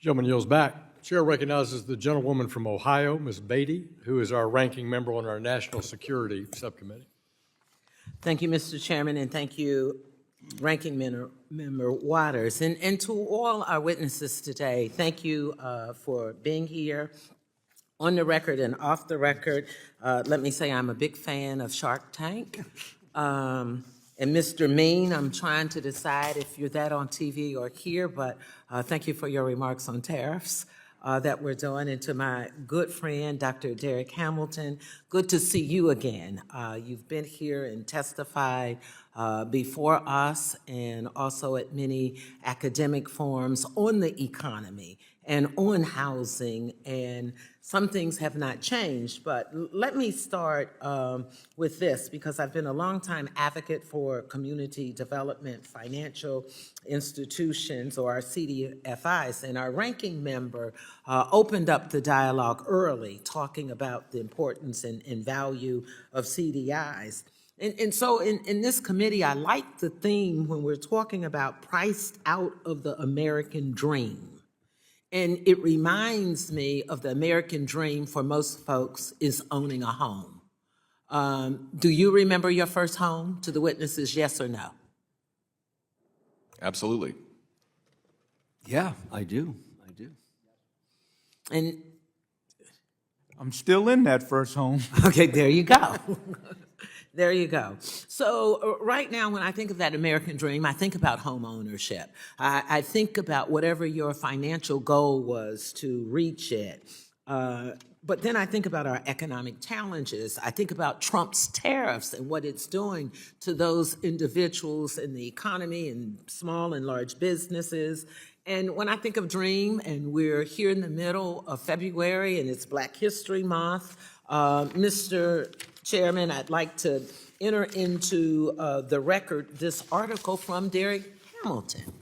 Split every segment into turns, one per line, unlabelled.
Gentleman yields back. Chair recognizes the gentlewoman from Ohio, Ms. Beatty, who is our ranking member on our National Security Subcommittee.
Thank you, Mr. Chairman, and thank you, Ranking Member Waters. And to all our witnesses today, thank you for being here. On the record and off the record, let me say I'm a big fan of Shark Tank. And Mr. Mean, I'm trying to decide if you're that on TV or here, but thank you for your remarks on tariffs that we're doing. And to my good friend, Dr. Derek Hamilton, good to see you again. You've been here and testified before us and also at many academic forums on the economy and on housing, and some things have not changed. But let me start with this, because I've been a longtime advocate for community development financial institutions, or our CDFIs, and our ranking member opened up the dialogue early, talking about the importance and value of CDIs. And so in this committee, I like the theme when we're talking about priced out of the American dream. And it reminds me of the American dream for most folks is owning a home. Do you remember your first home? To the witnesses, yes or no?
Absolutely.
Yeah, I do. I do.
And
I'm still in that first home.
okay, there you go. There you go. So right now, when I think of that American dream, I think about home ownership. I think about whatever your financial goal was to reach it. But then I think about our economic challenges. I think about Trump's tariffs and what it's doing to those individuals in the economy and small and large businesses. And when I think of dream, and we're here in the middle of February and it's Black History Month, Mr. Chairman, I'd like to enter into the record this article from Derek Hamilton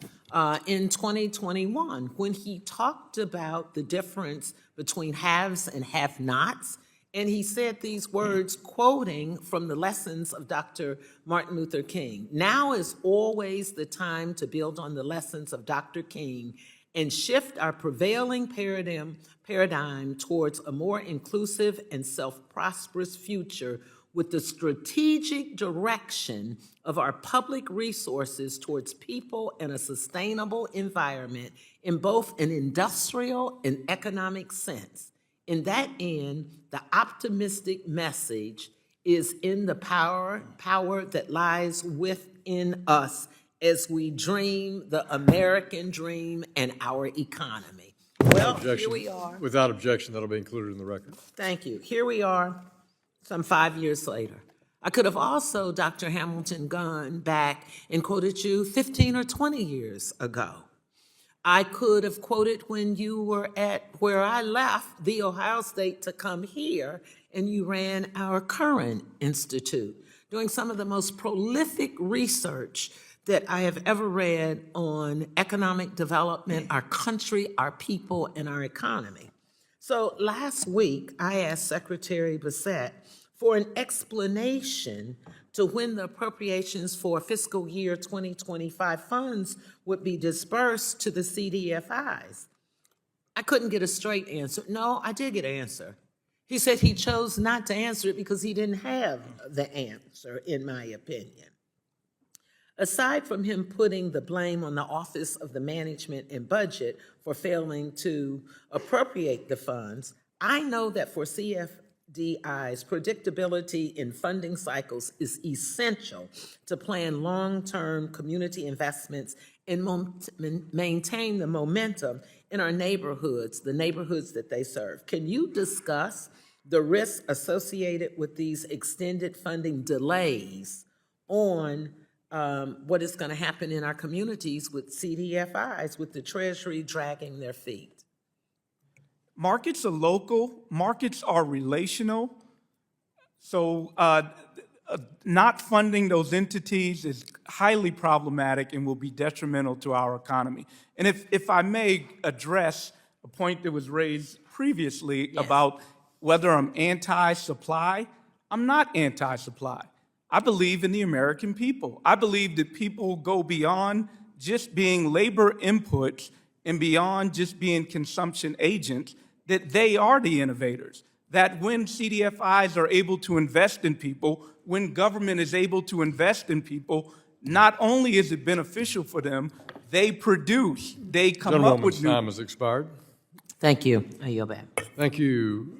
in 2021, when he talked about the difference between haves and have-nots. And he said these words, quoting from the lessons of Dr. Martin Luther King: "Now is always the time to build on the lessons of Dr. King and shift our prevailing paradigm towards a more inclusive and self-prosperous future with the strategic direction of our public resources towards people and a sustainable environment in both an industrial and economic sense. In that end, the optimistic message is in the power that lies within us as we dream the American dream and our economy." Well, here we are.
Without objection, that'll be included in the record.
Thank you. Here we are, some 5 years later. I could have also, Dr. Hamilton, gone back and quoted you 15 or 20 years ago. I could have quoted when you were at where I left the Ohio State to come here, and you ran our current institute, doing some of the most prolific research that I have ever read on economic development, our country, our people, and our economy. So last week, I asked Secretary Bissett for an explanation to when the appropriations for fiscal year 2025 funds would be dispersed to the CDFIs. I couldn't get a straight answer. No, I did get an answer. He said he chose not to answer it because he didn't have the answer, in my opinion. Aside from him putting the blame on the Office of the Management and Budget for failing to appropriate the funds, I know that for CFDIs, predictability in funding cycles is essential to plan long-term community investments and maintain the momentum in our neighborhoods, the neighborhoods that they serve. Can you discuss the risks associated with these extended funding delays on what is going to happen in our communities with CDFIs, with the Treasury dragging their feet?
Markets are local, markets are relational, so not funding those entities is highly problematic and will be detrimental to our economy. And if I may address a point that was raised previously about whether I'm anti-supply, I'm not anti-supply. I believe in the American people. I believe that people go beyond just being labor inputs and beyond just being consumption agents, that they are the innovators. That when CDFIs are able to invest in people, when government is able to invest in people, not only is it beneficial for them, they produce, they come up with
Gentlewoman's
new.
time has expired.
Thank you. I yield back.
Thank you.